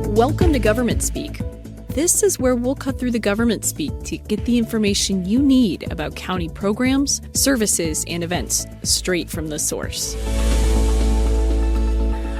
Welcome to Government Speak. This is where we'll cut through the government speak to get the information you need about county programs, services, and events straight from the source.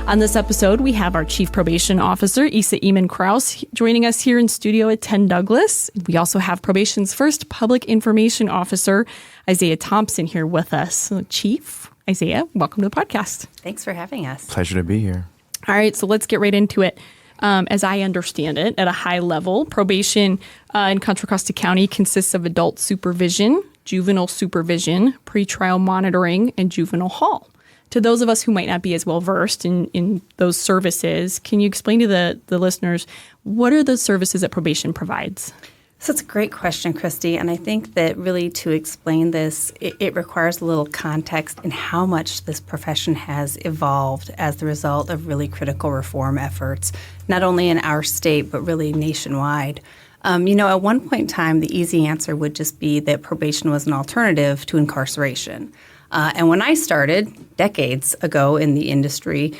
On this episode, we have our Chief Probation Officer, Esa Ehmen-Krause, joining us here in studio at 10 Douglas. We also have Probation's first Public Information Officer, Isaiah Thompson, here with us. So, Chief Isaiah, welcome to the podcast. Thanks for having us. Pleasure to be here. All right, so let's get right into it. As I understand it, at a high level, probation in Contra Costa County consists of adult supervision, juvenile supervision, pretrial monitoring, and juvenile hall. To those of us who might not be as well versed in those services, can you explain to the listeners, what are the services that probation provides? So it's a great question, Christy, and I think that really to explain this, it requires a little context in how much this profession has evolved as the result of really critical reform efforts, not only in our state, but really nationwide. At one point in time, the easy answer would just be that probation was an alternative to incarceration. And when I started decades ago in the industry,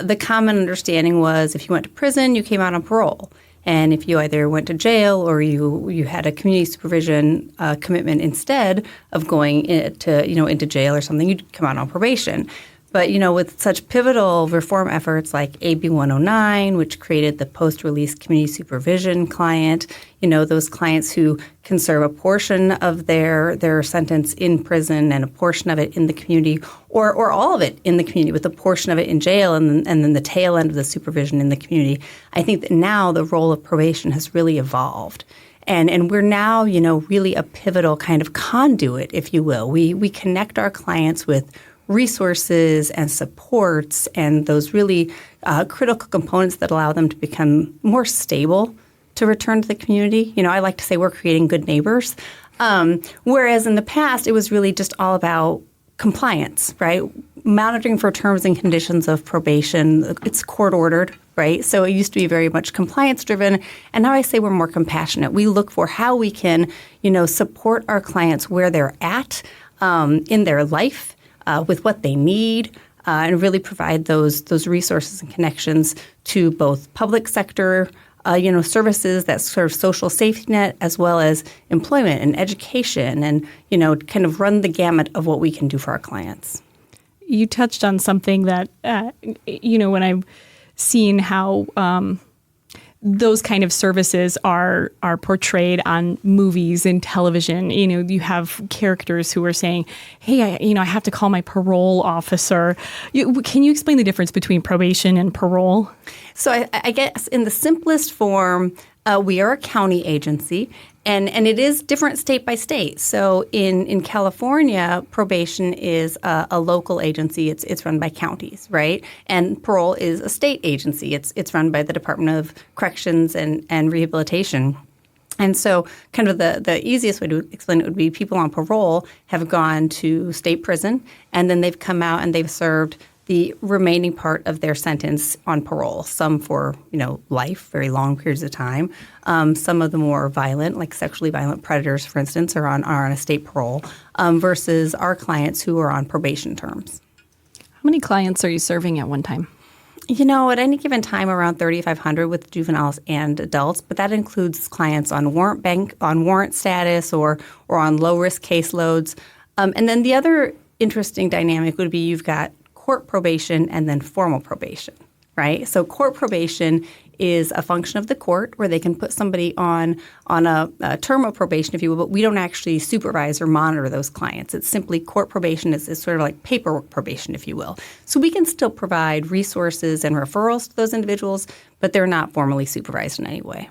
the common understanding was if you went to prison, you came out on parole. And if you either went to jail or you had a community supervision commitment instead of going into jail or something, you'd come out on probation. But, with such pivotal reform efforts like AB 109, which created the post-release community supervision client, those clients who can serve a portion of their sentence in prison and a portion of it in the community, or all of it in the community with a portion of it in jail and then the tail end of the supervision in the community. I think that now the role of probation has really evolved. And we're now, really a pivotal kind of conduit, if you will. We connect our clients with resources and supports and those really critical components that allow them to become more stable to return to the community. I like to say we're creating good neighbors, whereas in the past it was really just all about compliance, right? Monitoring for terms and conditions of probation. It's court ordered, right? So it used to be very much compliance driven, and now I say we're more compassionate. We look for how we can, support our clients where they're at in their life. With what they need, and really provide those resources and connections to both public sector, services that serve social safety net, as well as employment and education, and kind of run the gamut of what we can do for our clients. You touched on something that when I've seen how those kind of services are portrayed on movies and television. You have characters who are saying, hey, I have to call my parole officer. Can you explain the difference between probation and parole? So I guess in the simplest form, we are a county agency, and it is different state by state. So in California, probation is a local agency. It's run by counties, right? And parole is a state agency. It's run by the Department of Corrections and Rehabilitation. And so kind of the easiest way to explain it would be people on parole have gone to state prison, and then they've come out and they've served the remaining part of their sentence on parole, some for, life, very long periods of time. Some of the more violent, like sexually violent predators, for instance, are on a state parole, versus our clients who are on probation terms. How many clients are you serving at one time? At any given time, around 3,500 with juveniles and adults, but that includes clients on warrant status or on low-risk caseloads. And then the other interesting dynamic would be you've got court probation and then formal probation, right? So court probation is a function of the court where they can put somebody on a term of probation, if you will, but we don't actually supervise or monitor those clients. It's simply court probation is sort of like paperwork probation, if you will. So we can still provide resources and referrals to those individuals, but they're not formally supervised in any way.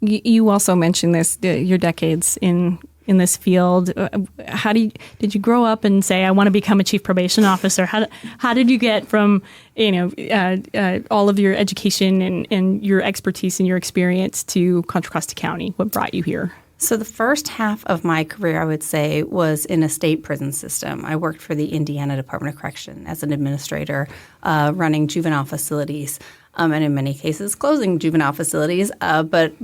You also mentioned this, your decades in this field. Did you grow up and say, I want to become a chief probation officer? How did you get from, all of your education and your expertise and your experience to Contra Costa County? What brought you here? So the first half of my career, I would say, was in a state prison system. I worked for the Indiana Department of Correction as an administrator, running juvenile facilities, and in many cases closing juvenile facilities. But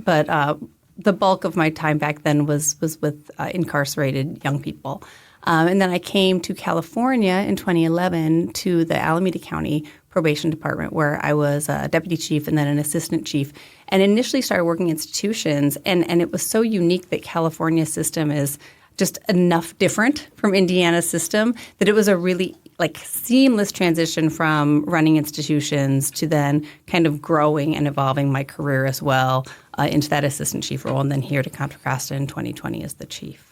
the bulk of my time back then was with incarcerated young people. And then I came to California in 2011 to the Alameda County Probation Department, where I was a deputy chief and then an assistant chief, and initially started working in institutions. And it was so unique that California's system is just enough different from Indiana's system that it was a really seamless transition from running institutions to then kind of growing and evolving my career as well into that assistant chief role, and then here to Contra Costa in 2020 as the chief.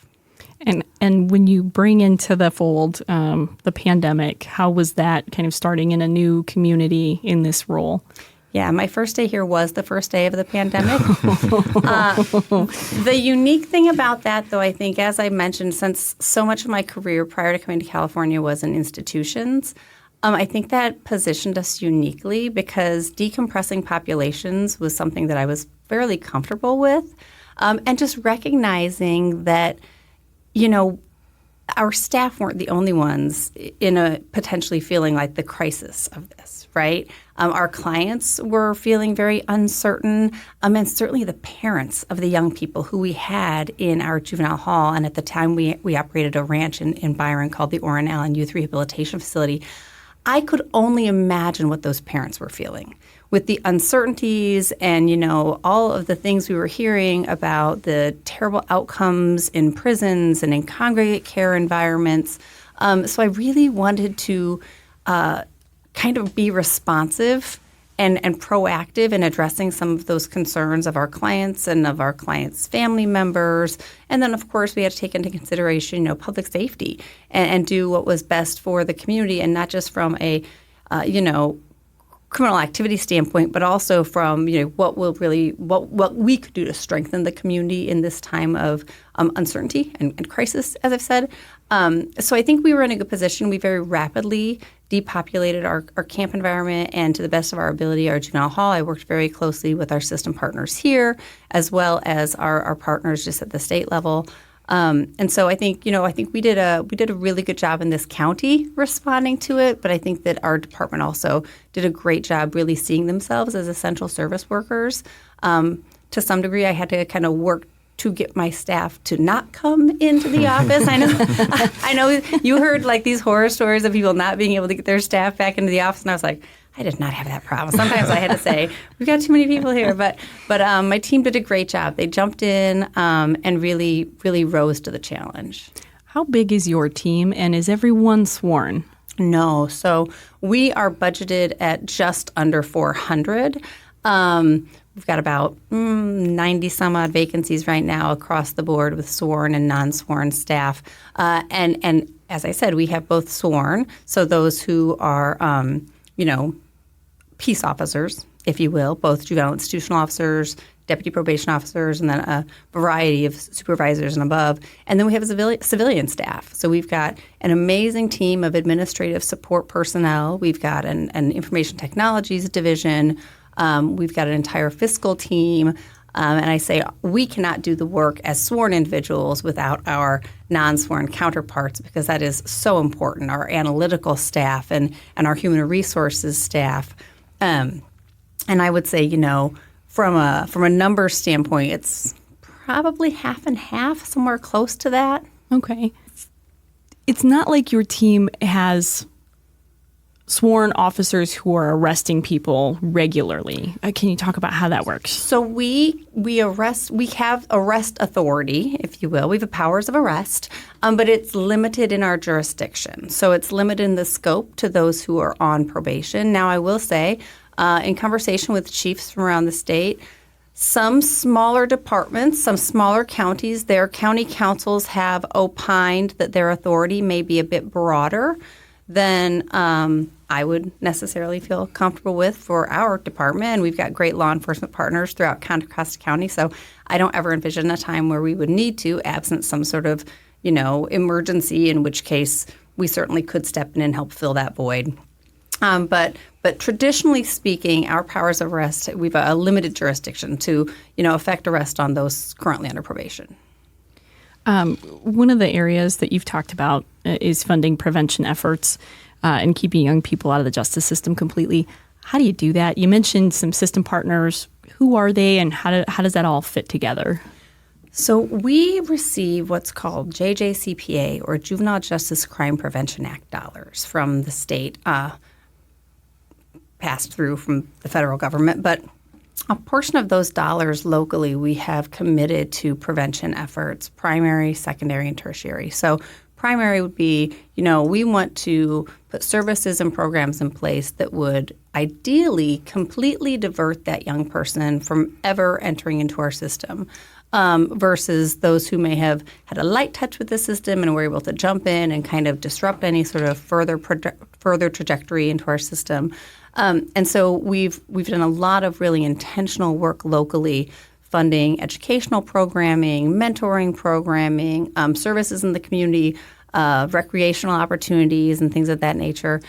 And when you bring into the fold the pandemic, how was that kind of starting in a new community in this role? Yeah, my first day here was the first day of the pandemic. The unique thing about that, though, I think, as I mentioned, since so much of my career prior to coming to California was in institutions, I think that positioned us uniquely because decompressing populations was something that I was fairly comfortable with, and just recognizing that, our staff weren't the only ones in a potentially feeling like the crisis of this, right? Our clients were feeling very uncertain, and certainly the parents of the young people who we had in our juvenile hall. And at the time, we operated a ranch in Byron called the Orrin Allen Youth Rehabilitation Facility. I could only imagine what those parents were feeling with the uncertainties and, all of the things we were hearing about the terrible outcomes in prisons and in congregate care environments. So I really wanted to kind of be responsive and proactive in addressing some of those concerns of our clients and of our clients' family members. And then, of course, we had to take into consideration, public safety and do what was best for the community, and not just from a, criminal activity standpoint, but also from what we could do to strengthen the community in this time of uncertainty and crisis, as I've said. So I think we were in a good position. We very rapidly depopulated our camp environment, and to the best of our ability, our juvenile hall. I worked very closely with our system partners here, as well as our partners just at the state level. And so I think we did a really good job in this county responding to it, but I think that our department also did a great job really seeing themselves as essential service workers. To some degree, I had to kind of work to get my staff to not come into the office. I know you heard these horror stories of people not being able to get their staff back into the office, and I was like, I did not have that problem. Sometimes I had to say, we've got too many people here. But my team did a great job. They jumped in and really, really rose to the challenge. How big is your team, and is everyone sworn? No. So we are budgeted at just under 400. We've got about 90 some odd vacancies right now across the board with sworn and non-sworn staff. And as I said, we have both sworn, so those who are peace officers, if you will, both juvenile institutional officers, deputy probation officers, and then a variety of supervisors and above. And then we have a civilian staff. So we've got an amazing team of administrative support personnel. We've got an information technologies division. We've got an entire fiscal team. And I say we cannot do the work as sworn individuals without our non-sworn counterparts, because that is so important, our analytical staff and our human resources staff. And I would say, from a numbers standpoint, it's probably half and half, somewhere close to that. Okay. It's not like your team has sworn officers who are arresting people regularly. Can you talk about how that works? So we have arrest authority, if you will. We have powers of arrest, but it's limited in our jurisdiction. So it's limited in the scope to those who are on probation. Now, I will say, in conversation with chiefs from around the state, some smaller departments, some smaller counties, their county councils have opined that their authority may be a bit broader than I would necessarily feel comfortable with for our department. And we've got great law enforcement partners throughout Contra Costa County, so I don't ever envision a time where we would need to, absent some sort of, emergency, in which case we certainly could step in and help fill that void. But traditionally speaking, our powers of arrest, we've a limited jurisdiction to, effect arrest on those currently under probation. One of the areas that you've talked about is funding prevention efforts and keeping young people out of the justice system completely. How do you do that? You mentioned some system partners. Who are they, and how does that all fit together? So we receive what's called JJCPA, or Juvenile Justice Crime Prevention Act dollars from the state, passed through from the federal government. But a portion of those dollars locally we have committed to prevention efforts, primary, secondary, and tertiary. So primary would be, we want to put services and programs in place that would ideally completely divert that young person from ever entering into our system. Versus those who may have had a light touch with the system and were able to jump in and kind of disrupt any sort of further trajectory into our system. And so we've done a lot of really intentional work locally, funding educational programming, mentoring programming, services in the community, recreational opportunities and things of that nature,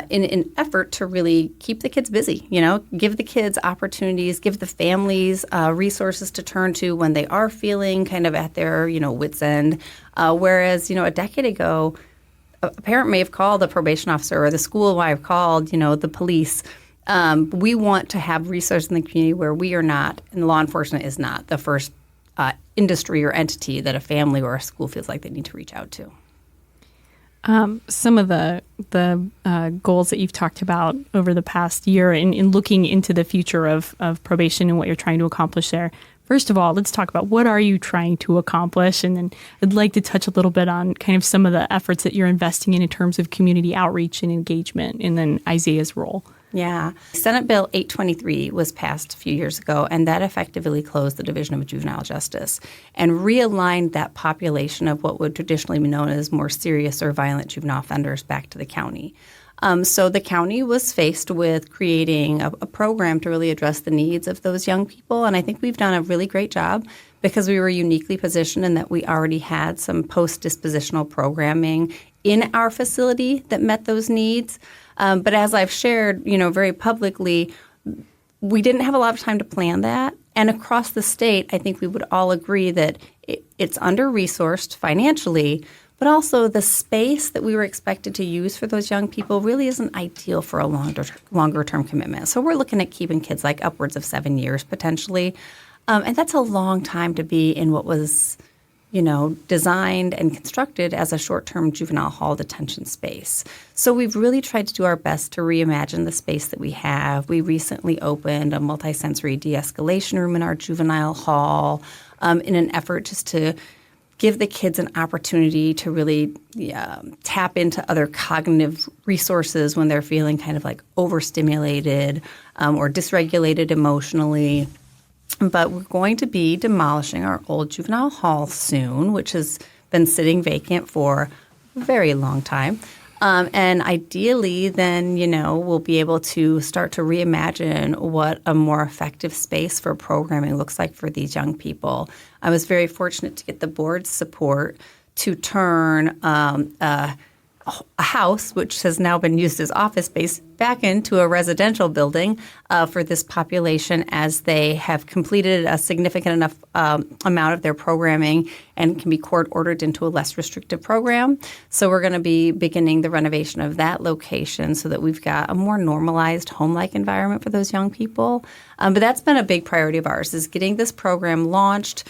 in an effort to really keep the kids busy, give the kids opportunities, give the families resources to turn to when they are feeling kind of at their, wits' end. Whereas, a decade ago, a parent may have called the probation officer, or the school might have called, the police. We want to have resources in the community where we are not, and law enforcement is not, the first industry or entity that a family or a school feels like they need to reach out to. Some of the goals that you've talked about over the past year in looking into the future of probation and what you're trying to accomplish there. First of all, let's talk about what are you trying to accomplish? And then I'd like to touch a little bit on kind of some of the efforts that you're investing in terms of community outreach and engagement, and then Isaiah's role. Yeah. Senate Bill 823 was passed a few years ago, and that effectively closed the Division of Juvenile Justice and realigned that population of what would traditionally be known as more serious or violent juvenile offenders back to the county. So the county was faced with creating a program to really address the needs of those young people, and I think we've done a really great job because we were uniquely positioned in that we already had some post-dispositional programming in our facility that met those needs. But as I've shared, very publicly, we didn't have a lot of time to plan that. And across the state, I think we would all agree that it's under-resourced financially, but also the space that we were expected to use for those young people really isn't ideal for a longer-term commitment. So we're looking at keeping kids like upwards of 7 years potentially. And that's a long time to be in what was designed and constructed as a short-term juvenile hall detention space. So we've really tried to do our best to reimagine the space that we have. We recently opened a multisensory de-escalation room in our juvenile hall in an effort just to give the kids an opportunity to really tap into other cognitive resources when they're feeling kind of like overstimulated or dysregulated emotionally. But we're going to be demolishing our old juvenile hall soon, which has been sitting vacant for a very long time. And ideally, then, we'll be able to start to reimagine what a more effective space for programming looks like for these young people. I was very fortunate to get the board's support to turn a house, which has now been used as office space, back into a residential building for this population as they have completed a significant enough amount of their programming and can be court-ordered into a less restrictive program. So we're going to be beginning the renovation of that location so that we've got a more normalized home-like environment for those young people. But that's been a big priority of ours, is getting this program launched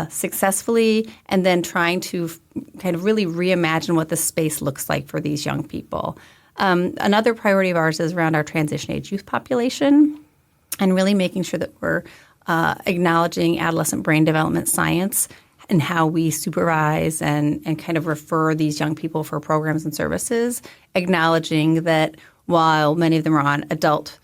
successfully, and then trying to kind of really reimagine what the space looks like for these young people. Another priority of ours is around our transition age youth population, and really making sure that we're acknowledging adolescent brain development science and how we supervise and kind of refer these young people for programs and services, acknowledging that while many of them are on adult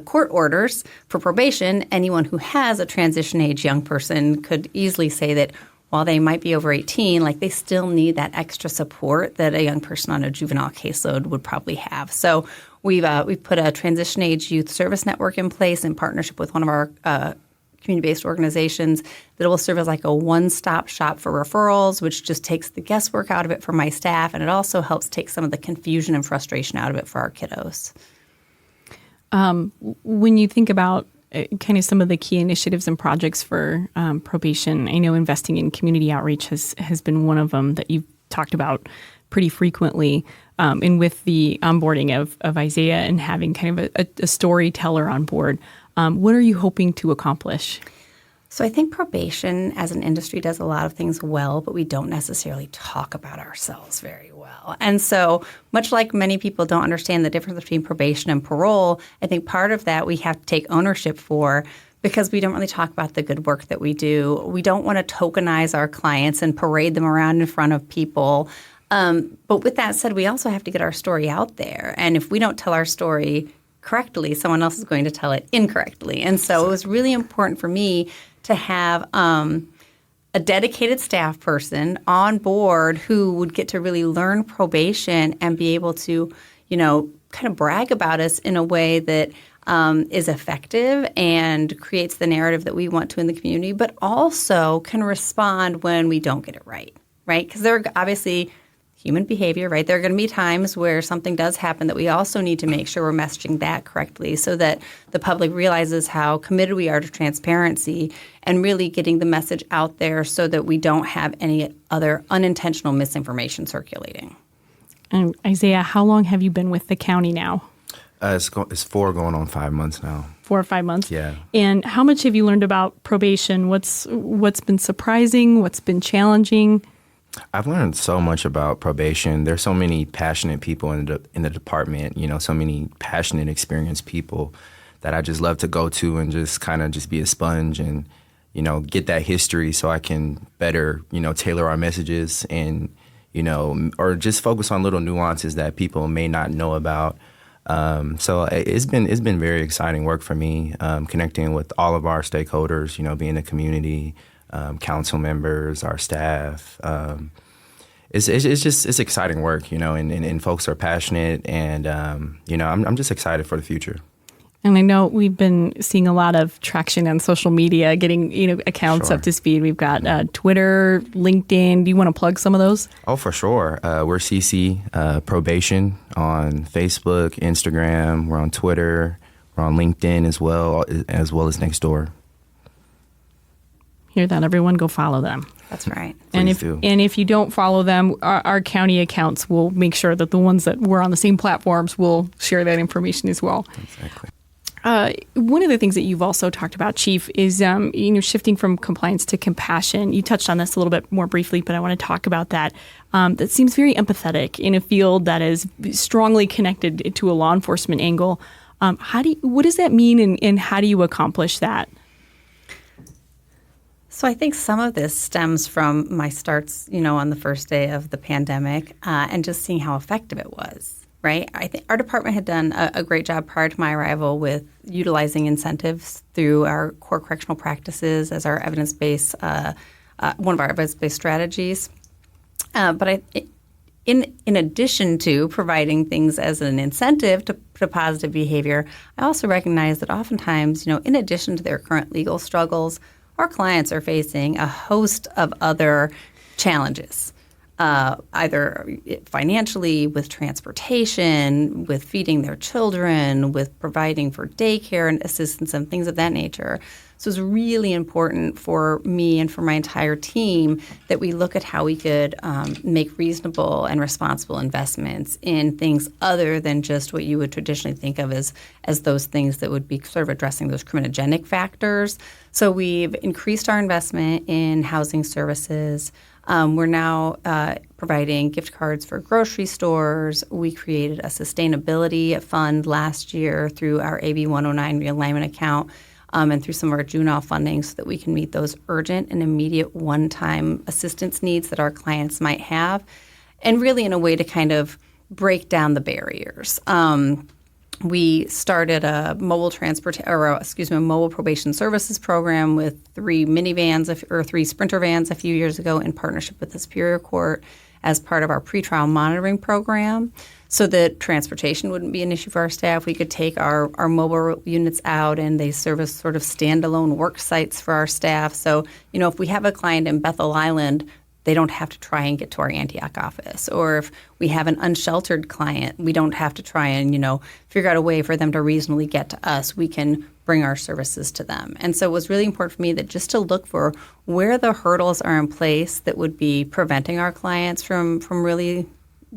court orders for probation, anyone who has a transition age young person could easily say that while they might be over 18, like they still need that extra support that a young person on a juvenile caseload would probably have. So we've put a transition age youth service network in place in partnership with one of our community-based organizations that will serve as like a one-stop shop for referrals, which just takes the guesswork out of it for my staff, and it also helps take some of the confusion and frustration out of it for our kiddos. When you think about kind of some of the key initiatives and projects for probation, I know investing in community outreach has been one of them that you've talked about pretty frequently. And with the onboarding of Isaiah and having kind of a storyteller on board, what are you hoping to accomplish? So I think probation as an industry does a lot of things well, but we don't necessarily talk about ourselves very well. And so much like many people don't understand the difference between probation and parole, I think part of that we have to take ownership for because we don't really talk about the good work that we do. We don't want to tokenize our clients and parade them around in front of people. But with that said, we also have to get our story out there. And if we don't tell our story correctly, someone else is going to tell it incorrectly. And so it was really important for me to have a dedicated staff person on board who would get to really learn probation and be able to, kind of brag about us in a way that is effective and creates the narrative that we want to in the community, but also can respond when we don't get it right? Because there are obviously human behavior, right? There are going to be times where something does happen that we also need to make sure we're messaging that correctly so that the public realizes how committed we are to transparency and really getting the message out there so that we don't have any other unintentional misinformation circulating. And Isaiah, how long have you been with the county now? It's 4 going on 5 months now. 4 or 5 months? Yeah. And how much have you learned about probation? What's been surprising? What's been challenging? I've learned so much about probation. There's so many passionate people in the department, so many passionate, experienced people that I just love to go to and just kind of just be a sponge and, get that history so I can better, tailor our messages and, or just focus on little nuances that people may not know about. So it's been very exciting work for me, connecting with all of our stakeholders, being the community, council members, our staff. It's exciting work, and folks are passionate, and I'm just excited for the future. And I know we've been seeing a lot of traction on social media, getting accounts Sure. up to speed. We've got Twitter, LinkedIn. Do you want to plug some of those? Oh, for sure. We're CC Probation on Facebook, Instagram. We're on Twitter. We're on LinkedIn as well as Nextdoor. Hear that, everyone? Go follow them. That's right. Please do. And if you don't follow them, our county accounts will make sure that the ones that were on the same platforms will share that information as well. Exactly. One of the things that you've also talked about, Chief, is shifting from compliance to compassion. You touched on this a little bit more briefly, but I want to talk about that. That seems very empathetic in a field that is strongly connected to a law enforcement angle. What does that mean, and how do you accomplish that? So I think some of this stems from my starts, on the first day of the pandemic and just seeing how effective it was. Right. I think our department had done a great job prior to my arrival with utilizing incentives through our core correctional practices as our evidence-based, one of our evidence-based strategies. But in addition to providing things as an incentive to positive behavior, I also recognize that oftentimes, in addition to their current legal struggles, our clients are facing a host of other challenges. Either financially, with transportation, with feeding their children, with providing for daycare and assistance and things of that nature. So it's really important for me and for my entire team that we look at how we could make reasonable and responsible investments in things other than just what you would traditionally think of as those things that would be sort of addressing those criminogenic factors. So we've increased our investment in housing services. We're now providing gift cards for grocery stores. We created a sustainability fund last year through our AB 109 realignment account and through some of our juvenile funding so that we can meet those urgent and immediate one-time assistance needs that our clients might have, and really in a way to kind of break down the barriers. We started a mobile probation services program with 3 Sprinter vans a few years ago in partnership with the Superior Court as part of our pretrial monitoring program, so that transportation wouldn't be an issue for our staff. We could take our mobile units out and they serve as sort of standalone work sites for our staff. So, if we have a client in Bethel Island, they don't have to try and get to our Antioch office. Or if we have an unsheltered client, we don't have to try and, figure out a way for them to reasonably get to us. We can bring our services to them. And so it was really important for me that just to look for where the hurdles are in place that would be preventing our clients from really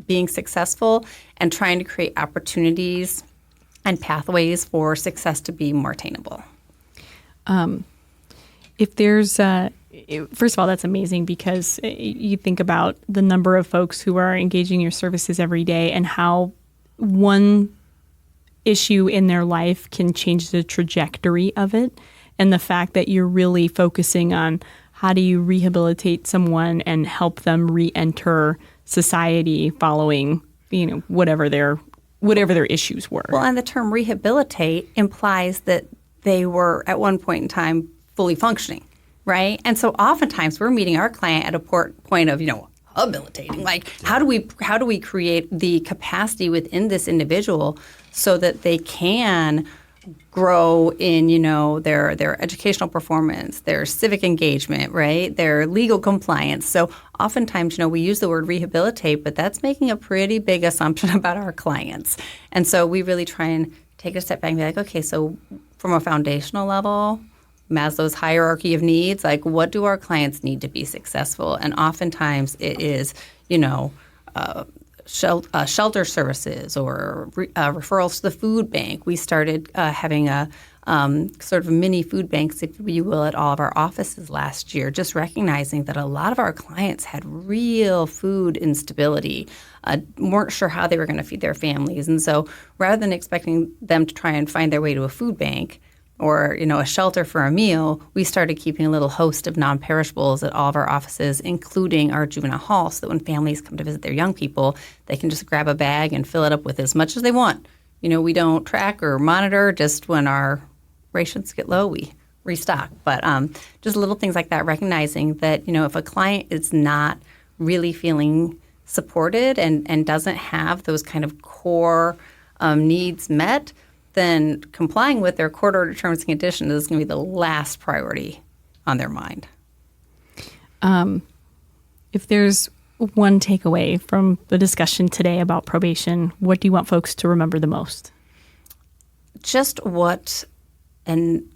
being successful and trying to create opportunities and pathways for success to be more attainable. If there's, first of all, that's amazing because you think about the number of folks who are engaging your services every day and how one issue in their life can change the trajectory of it. And the fact that you're really focusing on how do you rehabilitate someone and help them re-enter society following, whatever their issues were. Well, and the term rehabilitate implies that they were at one point in time fully functioning, right? And so oftentimes we're meeting our client at a point of, habilitating. Like, how do we create the capacity within this individual so that they can grow in, their educational performance, their civic engagement, right? Their legal compliance. So oftentimes, we use the word rehabilitate, but that's making a pretty big assumption about our clients. And so we really try and take a step back and be like, okay, so from a foundational level, Maslow's hierarchy of needs, like what do our clients need to be successful? And oftentimes it is, shelter services or referrals to the food bank. We started having a sort of mini food banks, if you will, at all of our offices last year, just recognizing that a lot of our clients had real food instability, weren't sure how they were going to feed their families. And so rather than expecting them to try and find their way to a food bank, or, a shelter for a meal, we started keeping a little host of non-perishables at all of our offices, including our juvenile hall, so that when families come to visit their young people, they can just grab a bag and fill it up with as much as they want. We don't track or monitor. Just when our rations get low, we restock. But just little things like that, recognizing that, if a client is not really feeling supported and doesn't have those kind of core needs met, then complying with their court order terms and conditions is going to be the last priority on their mind. If there's one takeaway from the discussion today about probation, what do you want folks to remember the most? Just what an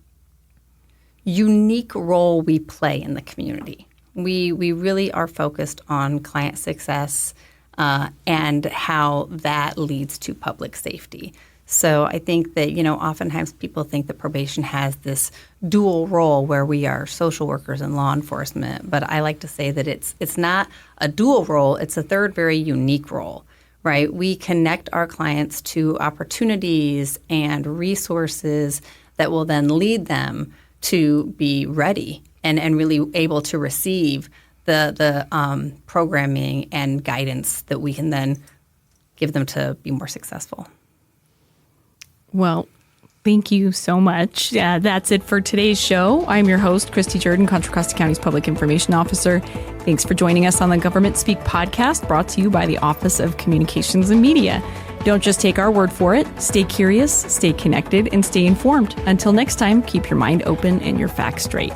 unique role we play in the community. We really are focused on client success and how that leads to public safety. So I think that, oftentimes people think that probation has this dual role where we are social workers and law enforcement. But I like to say that it's not a dual role. It's a third very unique role, right? We connect our clients to opportunities and resources that will then lead them to be ready and really able to receive the programming and guidance that we can then give them to be more successful. Well, thank you so much. That's it for today's show. I'm your host, Christy Jordan, Contra Costa County's Public Information Officer. Thanks for joining us on the Government Speak podcast, brought to you by the Office of Communications and Media. Don't just take our word for it. Stay curious, stay connected, and stay informed. Until next time, keep your mind open and your facts straight.